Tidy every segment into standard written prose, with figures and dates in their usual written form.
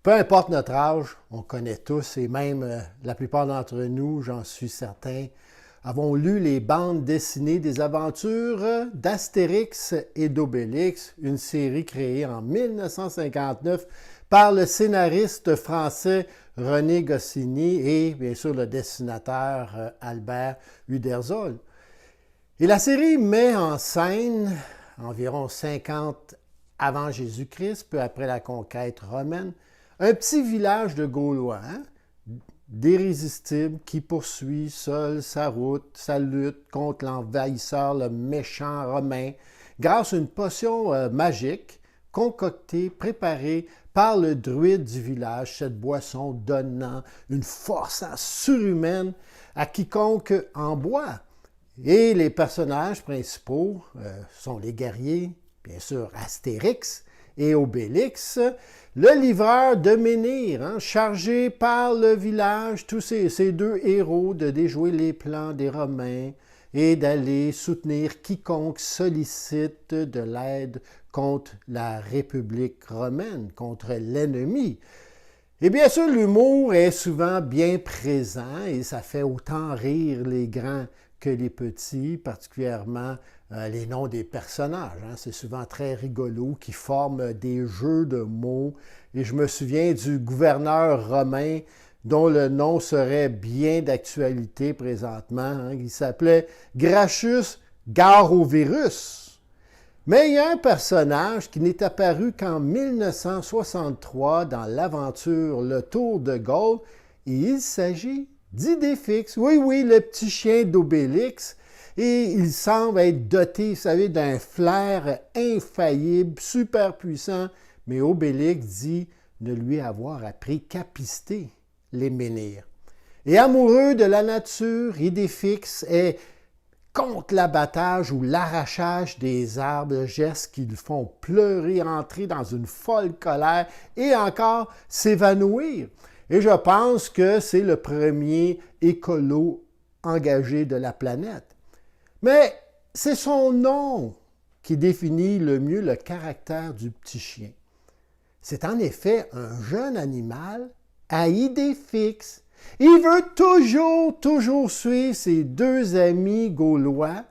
Peu importe notre âge, on connaît tous, et même la plupart d'entre nous, j'en suis certain, avons lu les bandes dessinées des aventures d'Astérix et d'Obélix, une série créée en 1959 par le scénariste français René Goscinny et bien sûr le dessinateur Albert Uderzoll. Et la série met en scène environ 50 avant Jésus-Christ, peu après la conquête romaine, un petit village de Gaulois, d'irrésistibles, qui poursuit seul sa route, sa lutte contre l'envahisseur, le méchant romain, grâce à une potion magique concoctée, préparée par le druide du village, cette boisson donnant une force surhumaine à quiconque en boit. Et les personnages principaux sont les guerriers, bien sûr Astérix et Obélix, le livreur de menhir, chargé par le village, tous ces deux héros, de déjouer les plans des Romains et d'aller soutenir quiconque sollicite de l'aide contre la République romaine, contre l'ennemi. Et bien sûr, l'humour est souvent bien présent et ça fait autant rire les grands que les petits, particulièrement les noms des personnages. C'est souvent très rigolo, qui forment des jeux de mots. Et je me souviens du gouverneur romain dont le nom serait bien d'actualité présentement. Il s'appelait Gracchus Garovirus. Mais il y a un personnage qui n'est apparu qu'en 1963 dans l'aventure Le Tour de Gaulle, et il s'agit d'Idéfix. Oui, le petit chien d'Obélix. Et il semble être doté, vous savez, d'un flair infaillible, super puissant, mais Obélix dit ne lui avoir appris qu'à pister les menhirs. Et amoureux de la nature, Idéfix est contre l'abattage ou l'arrachage des arbres, gestes qui le font pleurer, entrer dans une folle colère et encore s'évanouir. Et je pense que c'est le premier écolo engagé de la planète. Mais c'est son nom qui définit le mieux le caractère du petit chien. C'est en effet un jeune animal à idée fixe. Il veut toujours suivre ses deux amis gaulois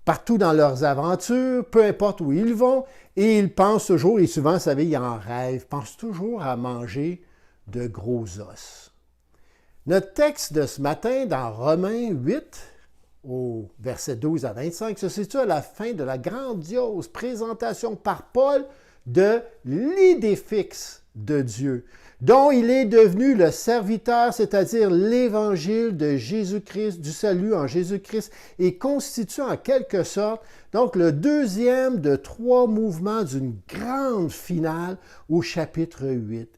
partout dans leurs aventures, peu importe où ils vont, et il pense toujours, et souvent, vous savez, il en rêve, pense toujours à manger de gros os. Notre texte de ce matin dans Romains 8, au verset 12 à 25, se situe à la fin de la grandiose présentation par Paul de l'idée fixe de Dieu, dont il est devenu le serviteur, c'est-à-dire l'évangile de Jésus-Christ, du salut en Jésus-Christ, et constitue en quelque sorte donc le deuxième de 3 mouvements d'une grande finale au chapitre 8.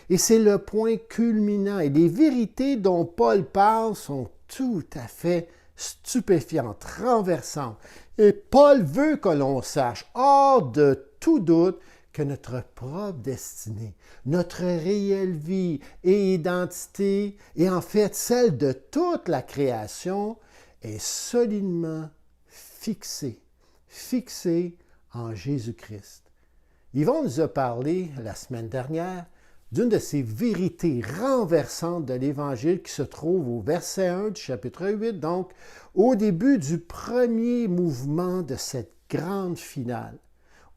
Et c'est le point culminant, et les vérités dont Paul parle sont tout à fait stupéfiante, renversante. Et Paul veut que l'on sache, hors de tout doute, que notre propre destinée, notre réelle vie et identité, et en fait celle de toute la création, est solidement fixée en Jésus-Christ. Yvon nous a parlé la semaine dernière d'une de ces vérités renversantes de l'Évangile qui se trouve au verset 1 du chapitre 8, donc au début du premier mouvement de cette grande finale,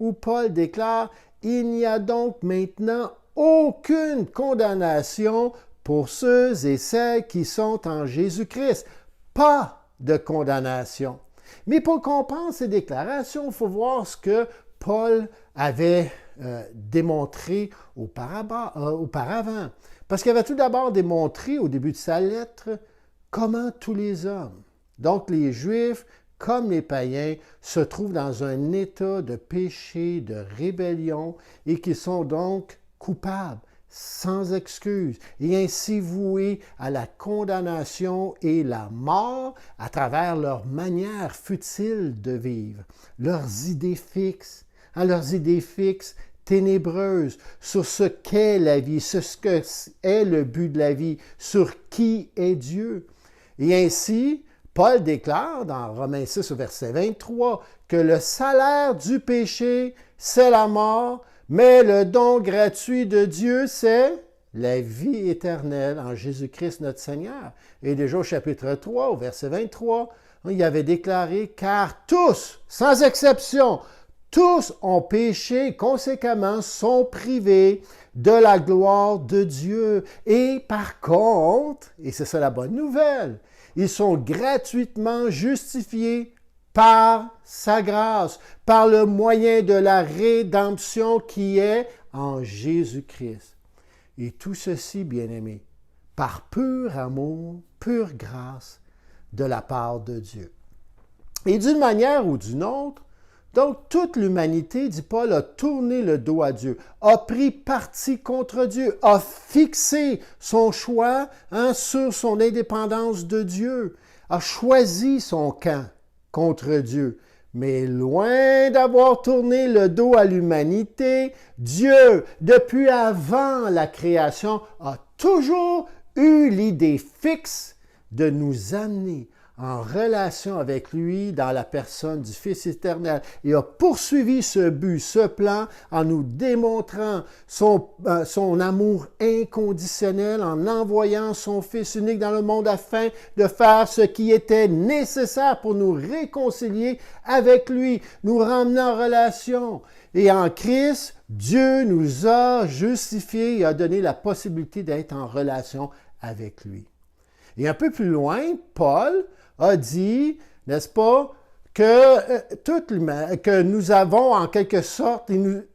où Paul déclare « Il n'y a donc maintenant aucune condamnation pour ceux et celles qui sont en Jésus-Christ. Pas de condamnation. » Mais pour comprendre ces déclarations, il faut voir ce que Paul avait démontré auparavant. Parce qu'il avait tout d'abord démontré au début de sa lettre comment tous les hommes, donc les Juifs comme les païens, se trouvent dans un état de péché, de rébellion, et qui sont donc coupables, sans excuse, et ainsi voués à la condamnation et la mort à travers leur manière futile de vivre, leurs idées fixes, ténébreuses sur ce qu'est la vie, sur ce que est le but de la vie, sur qui est Dieu. Et ainsi, Paul déclare dans Romains 6 au verset 23 que le salaire du péché, c'est la mort, mais le don gratuit de Dieu, c'est la vie éternelle en Jésus-Christ notre Seigneur. Et déjà au chapitre 3, au verset 23, il avait déclaré, « Car tous, sans exception, tous ont péché, conséquemment sont privés de la gloire de Dieu. Et par contre, et c'est ça la bonne nouvelle, ils sont gratuitement justifiés par sa grâce, par le moyen de la rédemption qui est en Jésus-Christ. Et tout ceci, bien-aimés, par pur amour, pure grâce de la part de Dieu. Et d'une manière ou d'une autre, donc toute l'humanité, dit Paul, a tourné le dos à Dieu, a pris parti contre Dieu, a fixé son choix sur son indépendance de Dieu, a choisi son camp contre Dieu. Mais loin d'avoir tourné le dos à l'humanité, Dieu, depuis avant la création, a toujours eu l'idée fixe de nous amener en relation avec lui dans la personne du Fils éternel et a poursuivi ce but, ce plan, en nous démontrant son amour inconditionnel, en envoyant son Fils unique dans le monde afin de faire ce qui était nécessaire pour nous réconcilier avec lui, nous ramener en relation. Et en Christ, Dieu nous a justifiés et a donné la possibilité d'être en relation avec lui. Et un peu plus loin, Paul a dit, n'est-ce pas, que nous avons en quelque sorte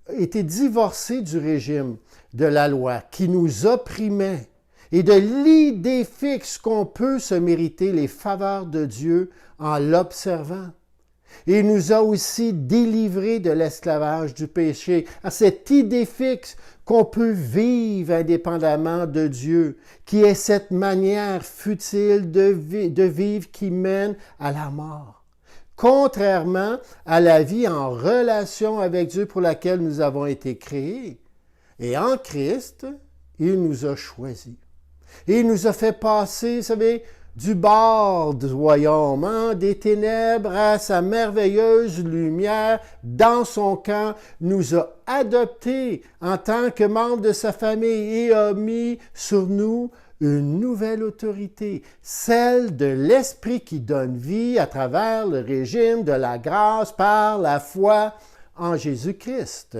été divorcés du régime de la loi qui nous opprimait et de l'idée fixe qu'on peut se mériter les faveurs de Dieu en l'observant. Et il nous a aussi délivrés de l'esclavage du péché, à cette idée fixe qu'on peut vivre indépendamment de Dieu, qui est cette manière futile de vivre qui mène à la mort. Contrairement à la vie en relation avec Dieu pour laquelle nous avons été créés. Et en Christ, il nous a choisis. Et il nous a fait passer, vous savez, du bord du royaume, des ténèbres à sa merveilleuse lumière, dans son camp, nous a adoptés en tant que membres de sa famille et a mis sur nous une nouvelle autorité, celle de l'Esprit qui donne vie à travers le régime de la grâce par la foi en Jésus-Christ.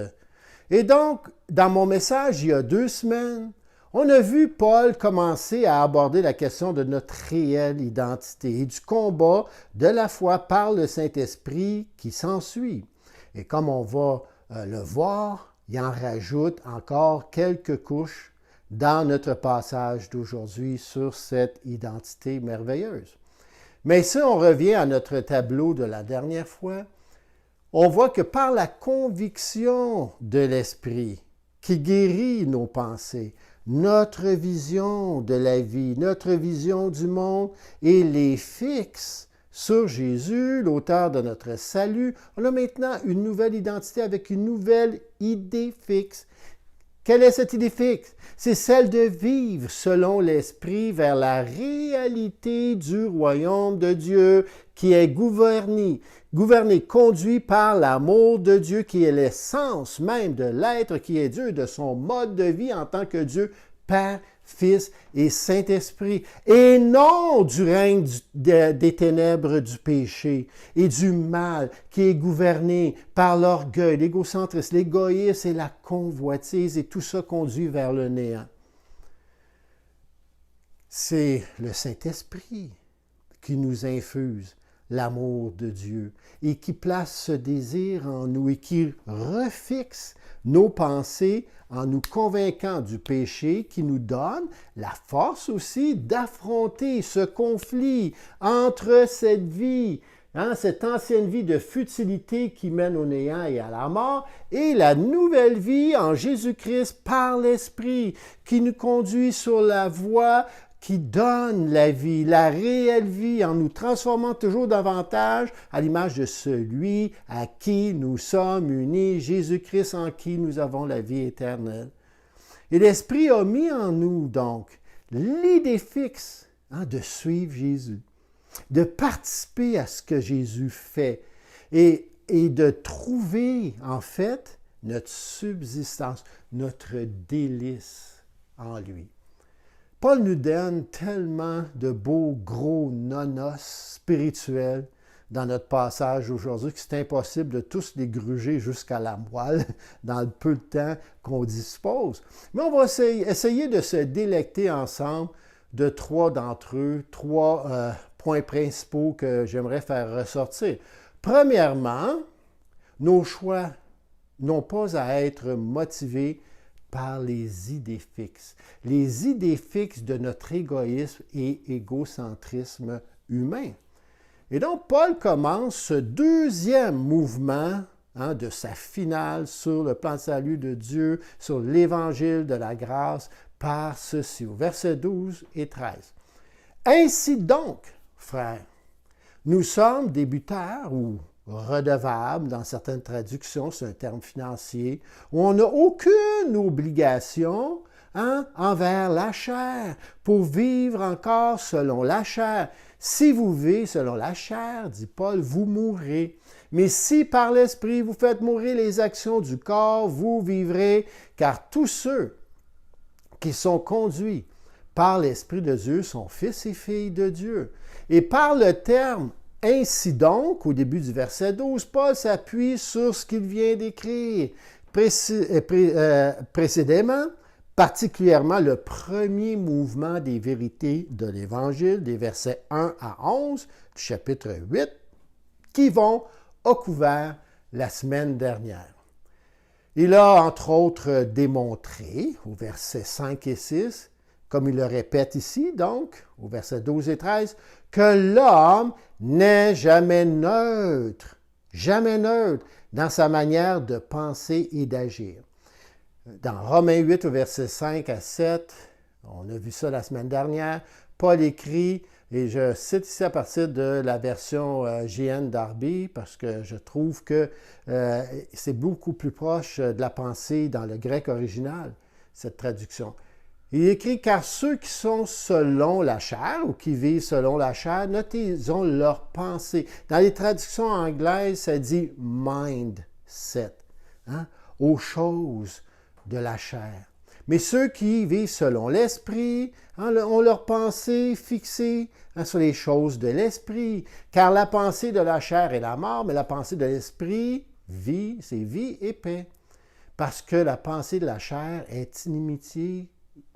Et donc, dans mon message il y a 2 semaines, on a vu Paul commencer à aborder la question de notre réelle identité et du combat de la foi par le Saint-Esprit qui s'ensuit. Et comme on va le voir, il en rajoute encore quelques couches dans notre passage d'aujourd'hui sur cette identité merveilleuse. Mais si on revient à notre tableau de la dernière fois, on voit que par la conviction de l'Esprit qui guérit nos pensées, notre vision de la vie, notre vision du monde et les fixe sur Jésus, l'auteur de notre salut, on a maintenant une nouvelle identité avec une nouvelle idée fixe. Quelle est cette idée fixe? C'est celle de vivre selon l'Esprit vers la réalité du royaume de Dieu qui est gouverné, conduit par l'amour de Dieu qui est l'essence même de l'être qui est Dieu, de son mode de vie en tant que Dieu, Père, Fils et Saint-Esprit, et non du règne des ténèbres du péché et du mal qui est gouverné par l'orgueil, l'égocentrisme, l'égoïsme et la convoitise, et tout ça conduit vers le néant. C'est le Saint-Esprit qui nous infuse l'amour de Dieu et qui place ce désir en nous et qui refixe nos pensées en nous convainquant du péché qui nous donne la force aussi d'affronter ce conflit entre cette vie, cette ancienne vie de futilité qui mène au néant et à la mort, et la nouvelle vie en Jésus-Christ par l'Esprit qui nous conduit sur la voie qui donne la vie, la réelle vie, en nous transformant toujours davantage à l'image de celui à qui nous sommes unis, Jésus-Christ en qui nous avons la vie éternelle. Et l'Esprit a mis en nous, donc, l'idée fixe de suivre Jésus, de participer à ce que Jésus fait et de trouver, en fait, notre subsistance, notre délice en lui. Paul nous donne tellement de beaux gros nonos spirituels dans notre passage aujourd'hui que c'est impossible de tous les gruger jusqu'à la moelle dans le peu de temps qu'on dispose. Mais on va essayer de se délecter ensemble de trois d'entre eux, trois points principaux que j'aimerais faire ressortir. Premièrement, nos choix n'ont pas à être motivés par les idées fixes. Les idées fixes de notre égoïsme et égocentrisme humain. Et donc, Paul commence ce deuxième mouvement de sa finale sur le plan de salut de Dieu, sur l'évangile de la grâce, par ceci, au verset 12 et 13. Ainsi donc, frères, nous sommes débuteurs ou redevables, dans certaines traductions, c'est un terme financier, où on n'a aucune obligation envers la chair pour vivre encore selon la chair. Si vous vivez selon la chair, dit Paul, vous mourrez. Mais si par l'Esprit vous faites mourir les actions du corps, vous vivrez, car tous ceux qui sont conduits par l'Esprit de Dieu sont fils et filles de Dieu. Et par le terme « ainsi donc », au début du verset 12, Paul s'appuie sur ce qu'il vient d'écrire précédemment, particulièrement le premier mouvement des vérités de l'Évangile, des versets 1 à 11 du chapitre 8, qui vont au couvert la semaine dernière. Il a, entre autres, démontré, au verset 5 et 6, comme il le répète ici, donc, au verset 12 et 13, que l'homme n'est jamais neutre dans sa manière de penser et d'agir. Dans Romains 8, au verset 5 à 7, on a vu ça la semaine dernière, Paul écrit, et je cite ici à partir de la version J.N. Darby, parce que je trouve que c'est beaucoup plus proche de la pensée dans le grec original, cette traduction. Il écrit « Car ceux qui sont selon la chair ou qui vivent selon la chair, notez-ont leur pensée. » Dans les traductions anglaises, ça dit « mindset », aux choses de la chair. Mais ceux qui vivent selon l'esprit ont leur pensée fixée sur les choses de l'esprit. Car la pensée de la chair est la mort, mais la pensée de l'esprit, vie, c'est vie et paix. Parce que la pensée de la chair est inimitié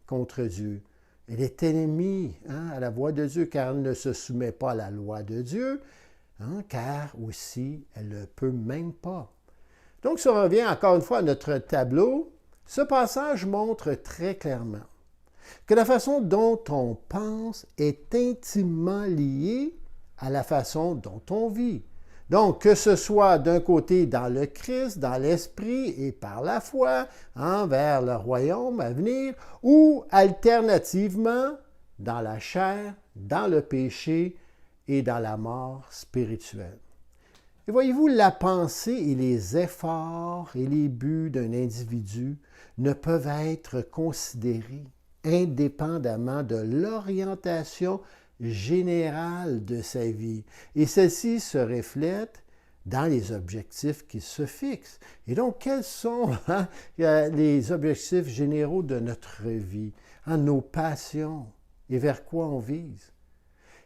contre Dieu. Elle est ennemie à la voix de Dieu, car elle ne se soumet pas à la loi de Dieu, car aussi elle ne peut même pas. Donc, si on revient encore une fois à notre tableau, ce passage montre très clairement que la façon dont on pense est intimement liée à la façon dont on vit. Donc, que ce soit d'un côté dans le Christ, dans l'Esprit et par la foi, vers le royaume à venir, ou alternativement dans la chair, dans le péché et dans la mort spirituelle. Et voyez-vous, la pensée et les efforts et les buts d'un individu ne peuvent être considérés indépendamment de l'orientation générale de sa vie. Et celle-ci se reflète dans les objectifs qu'il se fixe. Et donc, quels sont les objectifs généraux de notre vie, nos passions et vers quoi on vise?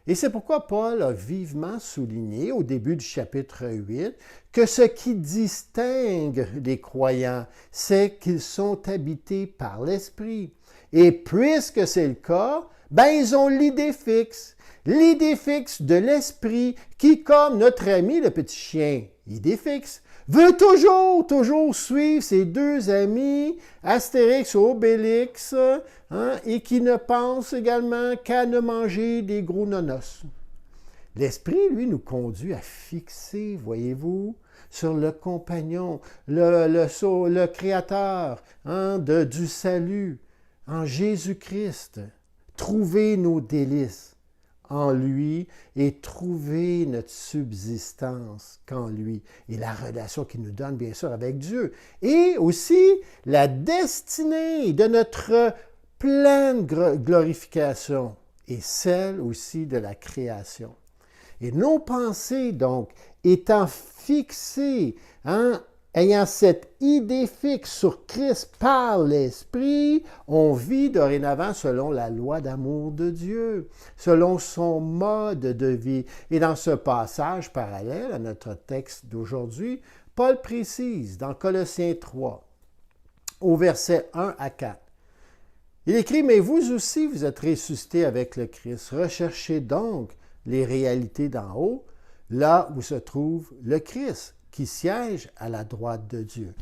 Et c'est pourquoi Paul a vivement souligné au début du chapitre 8 que ce qui distingue les croyants, c'est qu'ils sont habités par l'Esprit. Et puisque c'est le cas, ils ont l'idée fixe de l'Esprit qui, comme notre ami le petit chien, idée fixe, veut toujours suivre ses deux amis, Astérix ou Obélix, et qui ne pense également qu'à ne manger des gros nonos. L'Esprit, lui, nous conduit à fixer, voyez-vous, sur le compagnon, le Créateur du salut, en Jésus-Christ. Trouver nos délices en lui et trouver notre subsistance qu'en lui. Et la relation qu'il nous donne, bien sûr, avec Dieu. Et aussi la destinée de notre pleine glorification et celle aussi de la création. Et nos pensées, donc, étant fixées ayant cette idée fixe sur Christ par l'Esprit, on vit dorénavant selon la loi d'amour de Dieu, selon son mode de vie. Et dans ce passage parallèle à notre texte d'aujourd'hui, Paul précise dans Colossiens 3, au verset 1 à 4. Il écrit, « Mais vous aussi, vous êtes ressuscités avec le Christ. Recherchez donc les réalités d'en haut, là où se trouve le Christ, qui siège à la droite de Dieu. »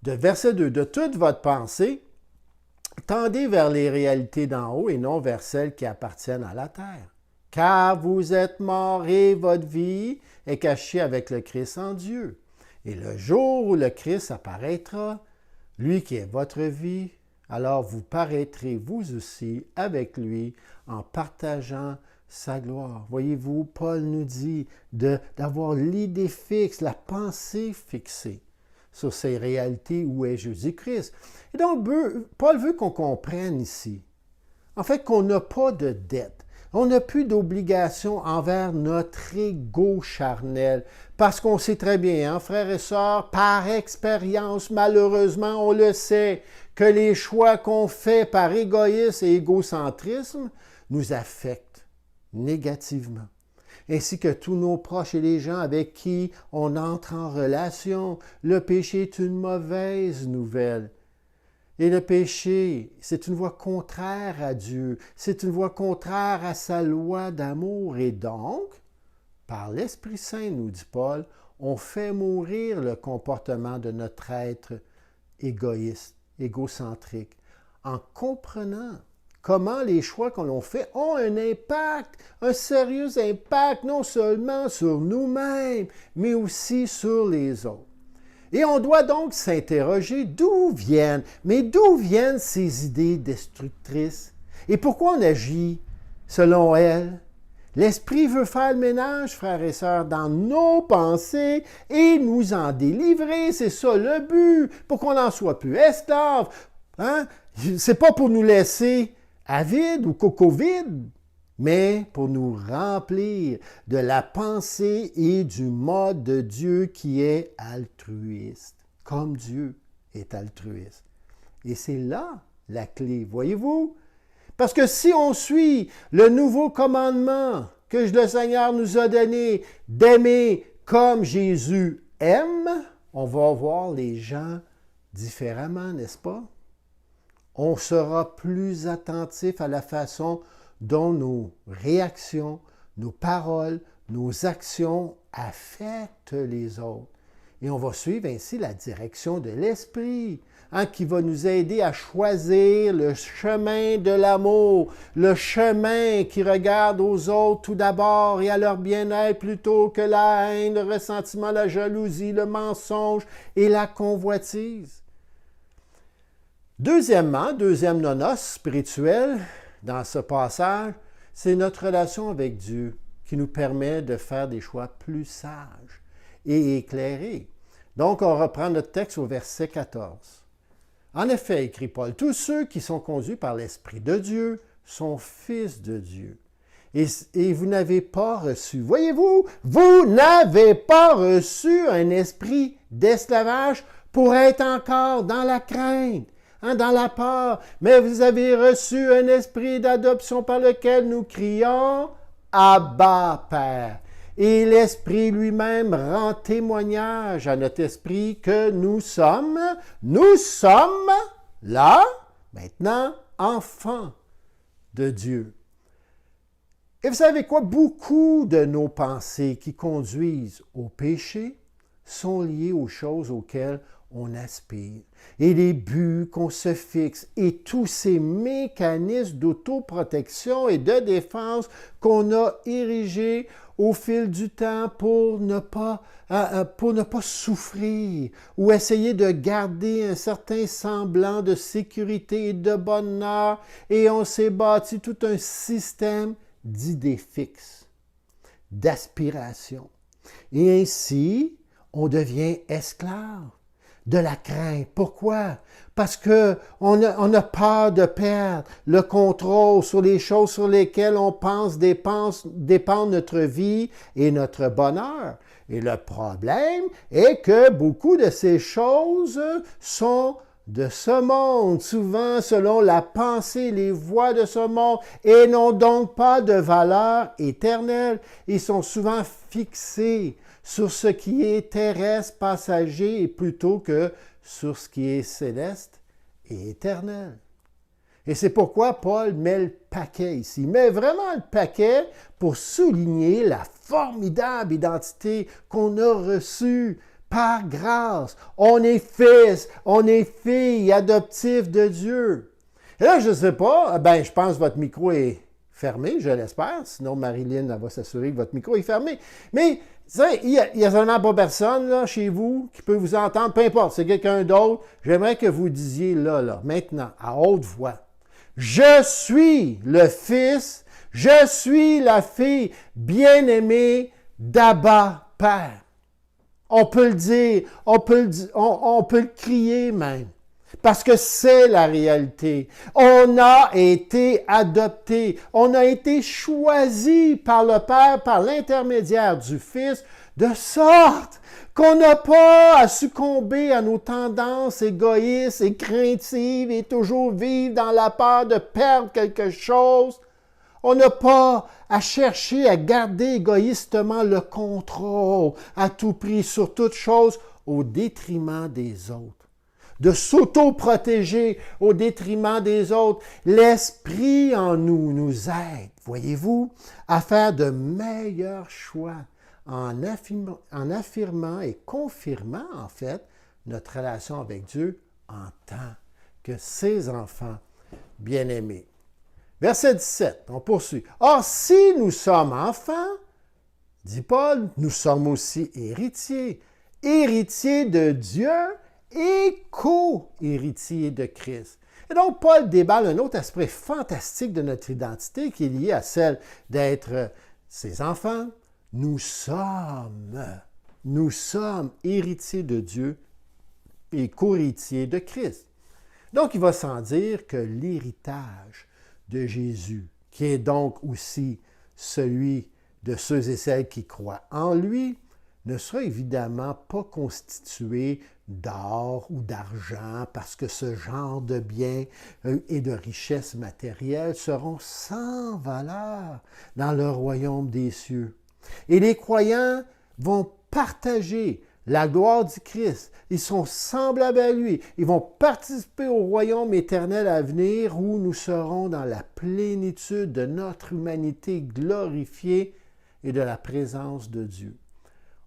De verset 2, « De toute votre pensée, tendez vers les réalités d'en haut et non vers celles qui appartiennent à la terre. Car vous êtes morts et votre vie est cachée avec le Christ en Dieu. Et le jour où le Christ apparaîtra, lui qui est votre vie, alors vous paraîtrez vous aussi avec lui en partageant sa gloire. » Voyez-vous, Paul nous dit d'avoir l'idée fixe, la pensée fixée sur ces réalités où est Jésus-Christ. Et donc, Paul veut qu'on comprenne ici, en fait, qu'on n'a pas de dette. On n'a plus d'obligation envers notre ego charnel, parce qu'on sait très bien, hein, frères et sœurs, par expérience, malheureusement, on le sait, que les choix qu'on fait par égoïsme et égocentrisme nous affectent négativement, ainsi que tous nos proches et les gens avec qui on entre en relation. Le péché est une mauvaise nouvelle. Et le péché, c'est une voie contraire à Dieu, c'est une voie contraire à sa loi d'amour. Et donc, par l'Esprit Saint, nous dit Paul, on fait mourir le comportement de notre être égoïste, égocentrique, en comprenant comment les choix que l'on fait ont un impact, un sérieux impact, non seulement sur nous-mêmes, mais aussi sur les autres. Et on doit donc s'interroger d'où viennent ces idées destructrices et pourquoi on agit selon elles. L'Esprit veut faire le ménage, frères et sœurs, dans nos pensées et nous en délivrer. C'est ça le but, pour qu'on n'en soit plus esclaves. Hein? C'est pas pour nous laisser avides ou coco-vides, mais pour nous remplir de la pensée et du mode de Dieu qui est altruiste, comme Dieu est altruiste. Et c'est là la clé, voyez-vous? Parce que si on suit le nouveau commandement que le Seigneur nous a donné d'aimer comme Jésus aime, on va voir les gens différemment, n'est-ce pas? On sera plus attentif à la façon dont nos réactions, nos paroles, nos actions affectent les autres. Et on va suivre ainsi la direction de l'Esprit, qui va nous aider à choisir le chemin de l'amour, le chemin qui regarde aux autres tout d'abord et à leur bien-être plutôt que la haine, le ressentiment, la jalousie, le mensonge et la convoitise. Deuxièmement, deuxième nonos spirituel dans ce passage, c'est notre relation avec Dieu qui nous permet de faire des choix plus sages et éclairés. Donc, on reprend notre texte au verset 14. En effet, écrit Paul, tous ceux qui sont conduits par l'Esprit de Dieu sont fils de Dieu. Et vous n'avez pas reçu, voyez-vous, vous n'avez pas reçu un esprit d'esclavage pour être encore dans la crainte, dans la peur, mais vous avez reçu un esprit d'adoption par lequel nous crions « Abba, Père ». Et l'Esprit lui-même rend témoignage à notre esprit que nous sommes là, maintenant, enfants de Dieu. Et vous savez quoi? Beaucoup de nos pensées qui conduisent au péché sont liées aux choses auxquelles on aspire. Et les buts qu'on se fixe et tous ces mécanismes d'autoprotection et de défense qu'on a érigés au fil du temps pour ne pas souffrir ou essayer de garder un certain semblant de sécurité et de bonheur. Et on s'est bâti tout un système d'idées fixes, d'aspiration. Et ainsi, on devient esclave de la crainte. Pourquoi? Parce qu'on a peur de perdre le contrôle sur les choses sur lesquelles on pense dépendre notre vie et notre bonheur. Et le problème est que beaucoup de ces choses sont de ce monde, souvent selon la pensée, les voies de ce monde, et n'ont donc pas de valeur éternelle. Ils sont souvent fixés sur ce qui est terrestre, passager, et plutôt que sur ce qui est céleste et éternel. Et c'est pourquoi Paul met le paquet ici. Il met vraiment le paquet pour souligner la formidable identité qu'on a reçue par grâce. On est fils, on est fille adoptif de Dieu. Et là, je ne sais pas, je pense que votre micro est fermé, je l'espère. Sinon, Marilyn va s'assurer que votre micro est fermé. Mais il y a seulement pas personne là, chez vous qui peut vous entendre, peu importe, c'est quelqu'un d'autre. J'aimerais que vous disiez là, maintenant, à haute voix. Je suis le fils, je suis la fille bien-aimée d'Abba Père. On peut le dire, on peut le crier même, parce que c'est la réalité. On a été adopté, on a été choisi par le Père, par l'intermédiaire du Fils, de sorte qu'on n'a pas à succomber à nos tendances égoïstes et craintives et toujours vivre dans la peur de perdre quelque chose. On n'a pas à chercher à garder égoïstement le contrôle à tout prix sur toute chose au détriment des autres. De s'auto-protéger au détriment des autres. L'Esprit en nous aide, voyez-vous, à faire de meilleurs choix en affirmant et confirmant, en fait, notre relation avec Dieu en tant que ses enfants bien-aimés. Verset 17, on poursuit. Or, si nous sommes enfants, dit Paul, nous sommes aussi héritiers, héritiers de Dieu et co-héritiers de Christ. Et donc, Paul déballe un autre aspect fantastique de notre identité qui est lié à celle d'être ses enfants. Nous sommes héritiers de Dieu et co-héritiers de Christ. Donc, il va sans dire que l'héritage de Jésus, qui est donc aussi celui de ceux et celles qui croient en lui, ne sera évidemment pas constitué d'or ou d'argent, parce que ce genre de biens et de richesses matérielles seront sans valeur dans le royaume des cieux. Et les croyants vont partager la gloire du Christ. Ils sont semblables à lui. Ils vont participer au royaume éternel à venir où nous serons dans la plénitude de notre humanité glorifiée et de la présence de Dieu.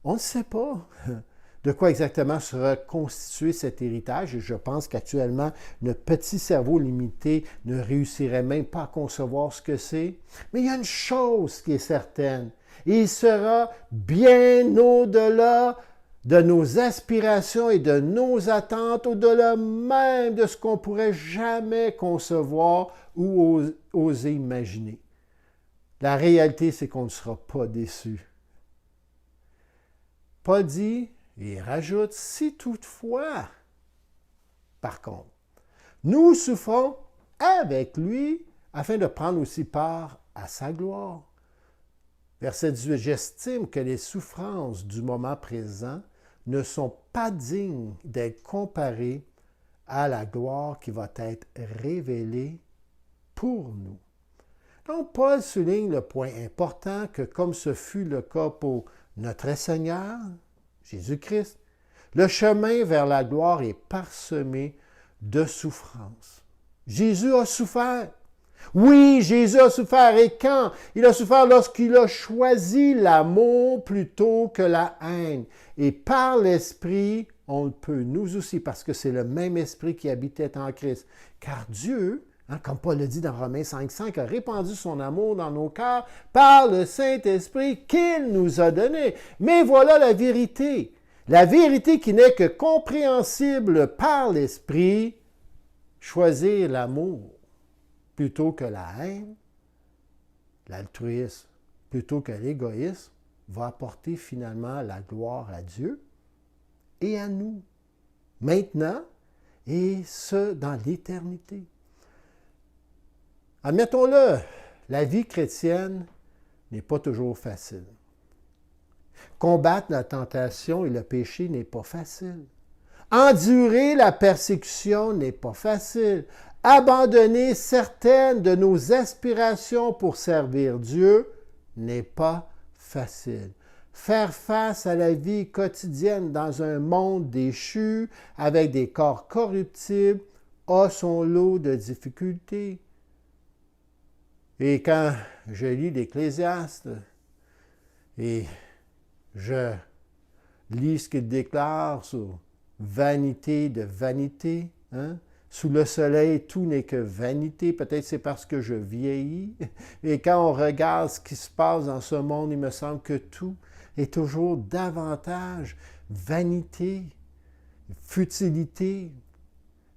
On ne sait pas de quoi exactement sera constitué cet héritage et je pense qu'actuellement, notre petit cerveau limité ne réussirait même pas à concevoir ce que c'est. Mais il y a une chose qui est certaine. Il sera bien au-delà de nos aspirations et de nos attentes, au-delà même de ce qu'on pourrait jamais concevoir ou oser imaginer. La réalité, c'est qu'on ne sera pas déçu. Paul dit, et rajoute, si toutefois, par contre, nous souffrons avec lui afin de prendre aussi part à sa gloire. Verset 18, j'estime que les souffrances du moment présent ne sont pas dignes d'être comparées à la gloire qui va être révélée pour nous. Donc, Paul souligne le point important que, comme ce fut le cas pour notre Seigneur, Jésus-Christ, le chemin vers la gloire est parsemé de souffrances. Jésus a souffert. Oui, Jésus a souffert. Et quand? Il a souffert lorsqu'il a choisi l'amour plutôt que la haine. Et par l'Esprit, on le peut, nous aussi, parce que c'est le même Esprit qui habitait en Christ. Car Dieu, comme Paul le dit dans Romains 5,5, a répandu son amour dans nos cœurs par le Saint-Esprit qu'il nous a donné. Mais voilà la vérité. La vérité qui n'est que compréhensible par l'Esprit, choisir l'amour plutôt que la haine, l'altruisme plutôt que l'égoïsme, va apporter finalement la gloire à Dieu et à nous, maintenant et ce, dans l'éternité. Admettons-le, la vie chrétienne n'est pas toujours facile. Combattre la tentation et le péché n'est pas facile. Endurer la persécution n'est pas facile. Abandonner certaines de nos aspirations pour servir Dieu n'est pas facile. Faire face à la vie quotidienne dans un monde déchu, avec des corps corruptibles, a son lot de difficultés. Et quand je lis l'Ecclésiaste et je lis ce qu'il déclare sur vanité de vanité, hein? Sous le soleil, tout n'est que vanité. Peut-être c'est parce que je vieillis. Et quand on regarde ce qui se passe dans ce monde, il me semble que tout est toujours davantage vanité, futilité.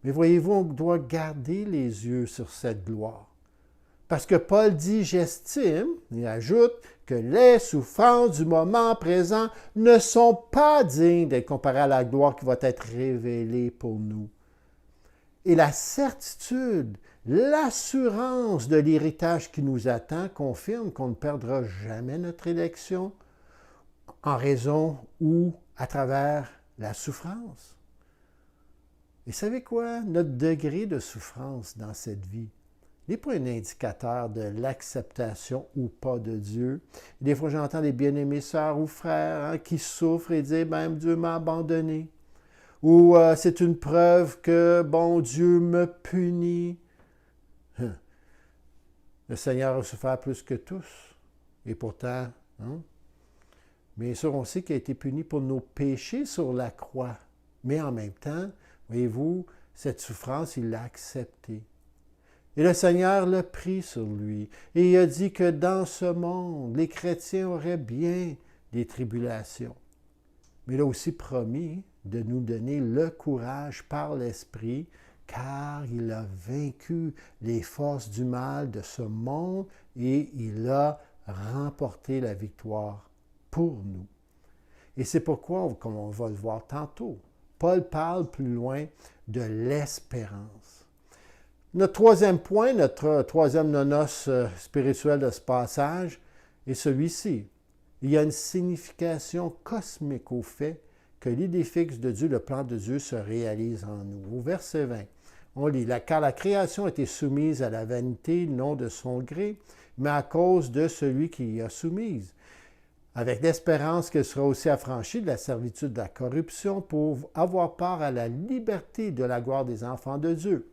Mais voyez-vous, on doit garder les yeux sur cette gloire. Parce que Paul dit, j'estime, il ajoute, que les souffrances du moment présent ne sont pas dignes d'être comparées à la gloire qui va être révélée pour nous. Et la certitude, l'assurance de l'héritage qui nous attend confirme qu'on ne perdra jamais notre élection en raison ou à travers la souffrance. Et savez quoi? Notre degré de souffrance dans cette vie n'est pas un indicateur de l'acceptation ou pas de Dieu. Des fois, j'entends des bien-aimés sœurs ou frères qui souffrent et disent « Même Dieu m'a abandonné ». Ou c'est une preuve que, bon, Dieu me punit. Le Seigneur a souffert plus que tous. Et pourtant, bien sûr, on sait qu'il a été puni pour nos péchés sur la croix. Mais en même temps, voyez-vous, cette souffrance, il l'a acceptée. Et le Seigneur l'a pris sur lui. Et il a dit que dans ce monde, les chrétiens auraient bien des tribulations. Mais il a aussi promis de nous donner le courage par l'Esprit, car il a vaincu les forces du mal de ce monde et il a remporté la victoire pour nous. Et c'est pourquoi, comme on va le voir tantôt, Paul parle plus loin de l'espérance. Notre troisième point, notre troisième nonos spirituel de ce passage est celui-ci. Il y a une signification cosmique au fait que l'idée fixe de Dieu, le plan de Dieu, se réalise en nous. Au verset 20, on lit « Car la création a été soumise à la vanité, non de son gré, mais à cause de celui qui y a soumise, avec l'espérance qu'elle sera aussi affranchie de la servitude de la corruption pour avoir part à la liberté de la gloire des enfants de Dieu.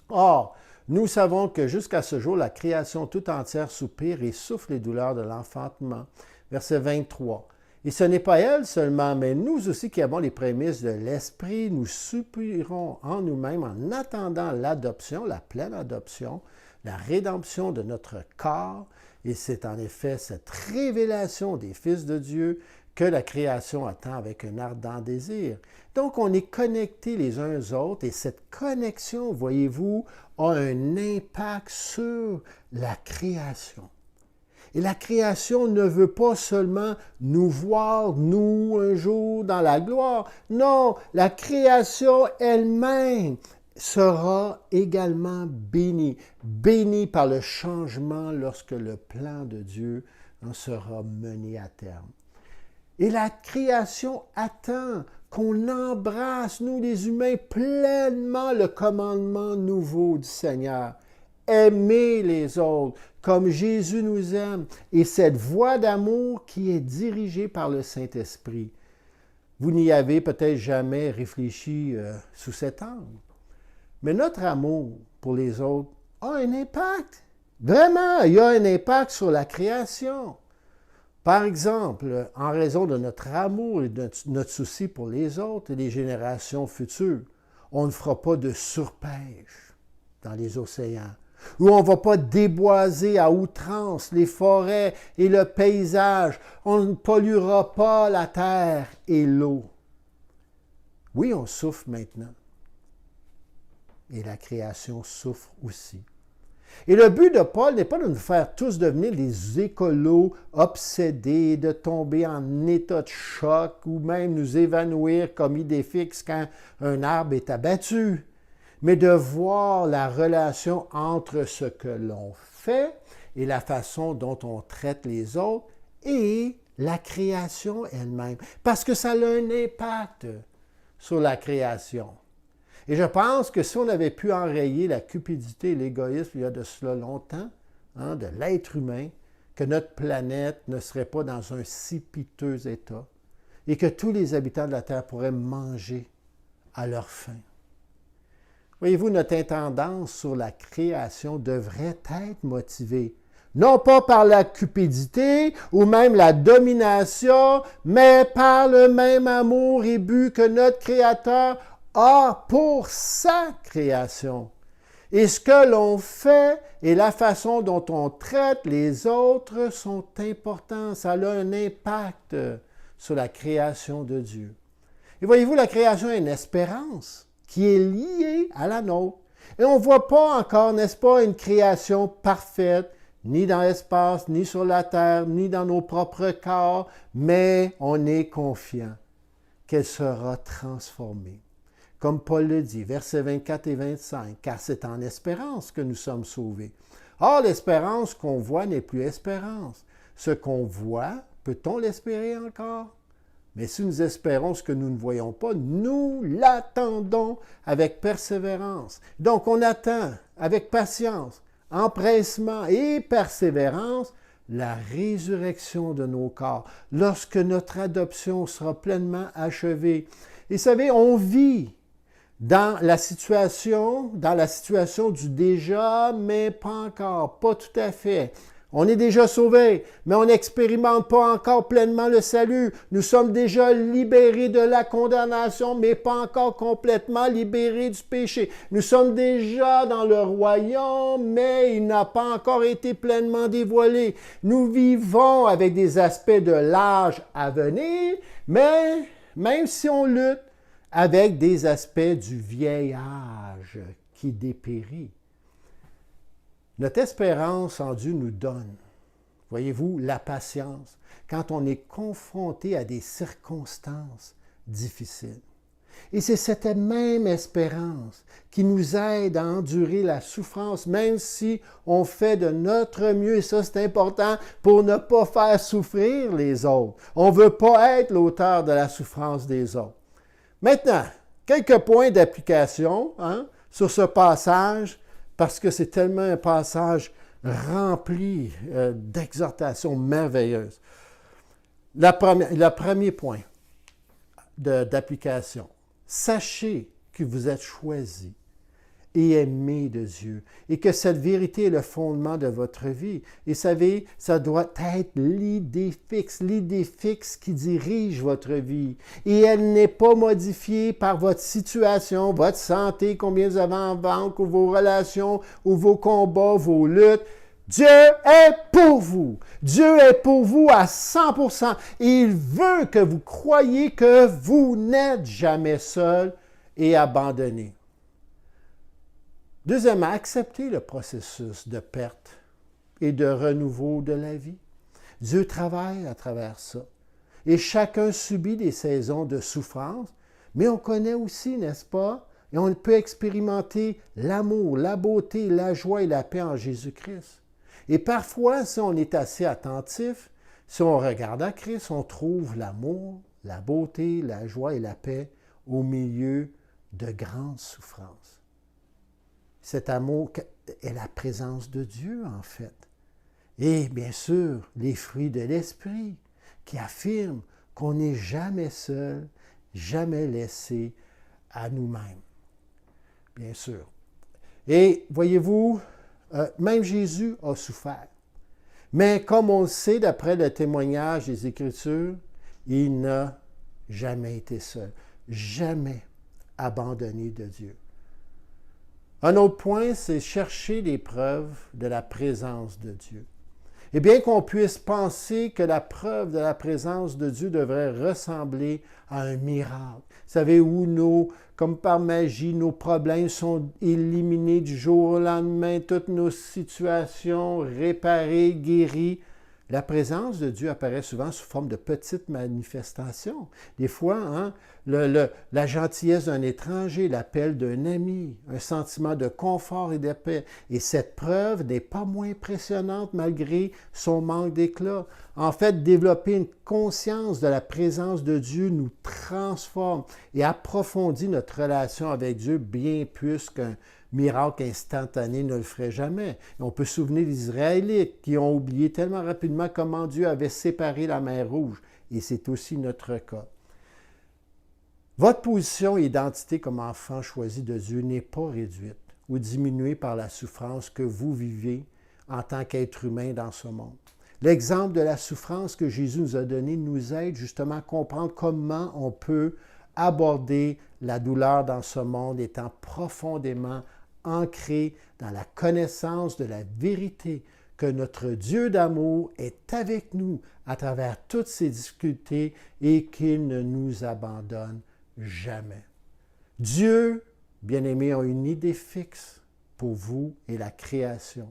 Or, nous savons que jusqu'à ce jour, la création tout entière soupire et souffre les douleurs de l'enfantement. » Verset 23. Et ce n'est pas elle seulement, mais nous aussi qui avons les prémices de l'Esprit, nous soupirons en nous-mêmes en attendant l'adoption, la pleine adoption, la rédemption de notre corps. Et c'est en effet cette révélation des fils de Dieu que la création attend avec un ardent désir. Donc, on est connectés les uns aux autres et cette connexion, voyez-vous, a un impact sur la création. Et la création ne veut pas seulement nous voir, nous, un jour, dans la gloire. Non, la création elle-même sera également bénie. Bénie par le changement lorsque le plan de Dieu sera mené à terme. Et la création attend qu'on embrasse, nous les humains, pleinement le commandement nouveau du Seigneur. Aimer les autres comme Jésus nous aime et cette voie d'amour qui est dirigée par le Saint-Esprit. Vous n'y avez peut-être jamais réfléchi sous cet angle. Mais notre amour pour les autres a un impact. Vraiment, il y a un impact sur la création. Par exemple, en raison de notre amour et de notre souci pour les autres et les générations futures, on ne fera pas de surpêche dans les océans, où on ne va pas déboiser à outrance les forêts et le paysage. On ne polluera pas la terre et l'eau. Oui, on souffre maintenant. Et la création souffre aussi. Et le but de Paul n'est pas de nous faire tous devenir des écolos obsédés, de tomber en état de choc ou même nous évanouir comme idée fixe quand un arbre est abattu, mais de voir la relation entre ce que l'on fait et la façon dont on traite les autres et la création elle-même, parce que ça a un impact sur la création. Et je pense que si on avait pu enrayer la cupidité et l'égoïsme il y a de cela longtemps, de l'être humain, que notre planète ne serait pas dans un si piteux état et que tous les habitants de la Terre pourraient manger à leur faim. Voyez-vous, notre intendance sur la création devrait être motivée, non pas par la cupidité ou même la domination, mais par le même amour et but que notre Créateur a pour sa création. Et ce que l'on fait et la façon dont on traite les autres sont importants. Ça a un impact sur la création de Dieu. Et voyez-vous, la création a une espérance qui est liée à la nôtre. Et on ne voit pas encore, n'est-ce pas, une création parfaite, ni dans l'espace, ni sur la terre, ni dans nos propres corps, mais on est confiant qu'elle sera transformée. Comme Paul le dit, versets 24 et 25, car c'est en espérance que nous sommes sauvés. Or, l'espérance qu'on voit n'est plus espérance. Ce qu'on voit, peut-on l'espérer encore? Mais si nous espérons ce que nous ne voyons pas, nous l'attendons avec persévérance. Donc, on attend avec patience, empressement et persévérance la résurrection de nos corps, lorsque notre adoption sera pleinement achevée. Et vous savez, on vit dans la situation du déjà, mais pas encore, pas tout à fait. On est déjà sauvés, mais on n'expérimente pas encore pleinement le salut. Nous sommes déjà libérés de la condamnation, mais pas encore complètement libérés du péché. Nous sommes déjà dans le royaume, mais il n'a pas encore été pleinement dévoilé. Nous vivons avec des aspects de l'âge à venir, mais même si on lutte avec des aspects du vieil âge qui dépérit. Notre espérance en Dieu nous donne, voyez-vous, la patience quand on est confronté à des circonstances difficiles. Et c'est cette même espérance qui nous aide à endurer la souffrance, même si on fait de notre mieux, et ça c'est important, pour ne pas faire souffrir les autres. On ne veut pas être l'auteur de la souffrance des autres. Maintenant, quelques points d'application sur ce passage, parce que c'est tellement un passage rempli d'exhortations merveilleuses. Le premier point d'application, sachez que vous êtes choisis et aimés de Dieu et que cette vérité est le fondement de votre vie. Et savez, ça doit être l'idée fixe qui dirige votre vie. Et elle n'est pas modifiée par votre situation, votre santé, combien vous avez en banque, ou vos relations, ou vos combats, vos luttes. Dieu est pour vous. Dieu est pour vous à 100%. Et il veut que vous croyiez que vous n'êtes jamais seul et abandonné. Deuxièmement, acceptez le processus de perte et de renouveau de la vie. Dieu travaille à travers ça. Et chacun subit des saisons de souffrance, mais on connaît aussi, n'est-ce pas? Et on peut expérimenter l'amour, la beauté, la joie et la paix en Jésus-Christ. Et parfois, si on est assez attentif, si on regarde à Christ, on trouve l'amour, la beauté, la joie et la paix au milieu de grandes souffrances. Cet amour est la présence de Dieu, en fait. Et bien sûr, les fruits de l'Esprit qui affirment qu'on n'est jamais seul, jamais laissé à nous-mêmes. Bien sûr. Et voyez-vous, même Jésus a souffert. Mais comme on le sait, d'après le témoignage des Écritures, il n'a jamais été seul, jamais abandonné de Dieu. Un autre point, c'est chercher les preuves de la présence de Dieu. Et bien qu'on puisse penser que la preuve de la présence de Dieu devrait ressembler à un miracle, vous savez, où comme par magie, nos problèmes sont éliminés du jour au lendemain, toutes nos situations réparées, guéries. La présence de Dieu apparaît souvent sous forme de petites manifestations. Des fois, la gentillesse d'un étranger, l'appel d'un ami, un sentiment de confort et de paix. Et cette preuve n'est pas moins impressionnante malgré son manque d'éclat. En fait, développer une conscience de la présence de Dieu nous transforme et approfondit notre relation avec Dieu bien plus qu'un miracle instantané ne le ferait jamais. Et on peut se souvenir des Israélites qui ont oublié tellement rapidement comment Dieu avait séparé la mer Rouge. Et c'est aussi notre cas. Votre position et identité comme enfant choisi de Dieu n'est pas réduite ou diminuée par la souffrance que vous vivez en tant qu'être humain dans ce monde. L'exemple de la souffrance que Jésus nous a donné nous aide justement à comprendre comment on peut aborder la douleur dans ce monde étant profondément ancré dans la connaissance de la vérité que notre Dieu d'amour est avec nous à travers toutes ces difficultés et qu'il ne nous abandonne jamais. Dieu, bien-aimé, a une idée fixe pour vous et la création.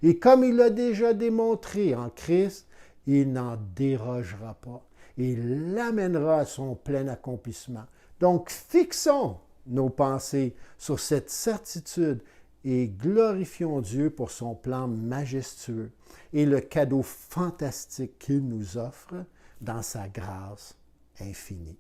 Et comme il l'a déjà démontré en Christ, il n'en dérogera pas. Il l'amènera à son plein accomplissement. Donc, fixons nos pensées sur cette certitude et glorifions Dieu pour son plan majestueux et le cadeau fantastique qu'il nous offre dans sa grâce infinie.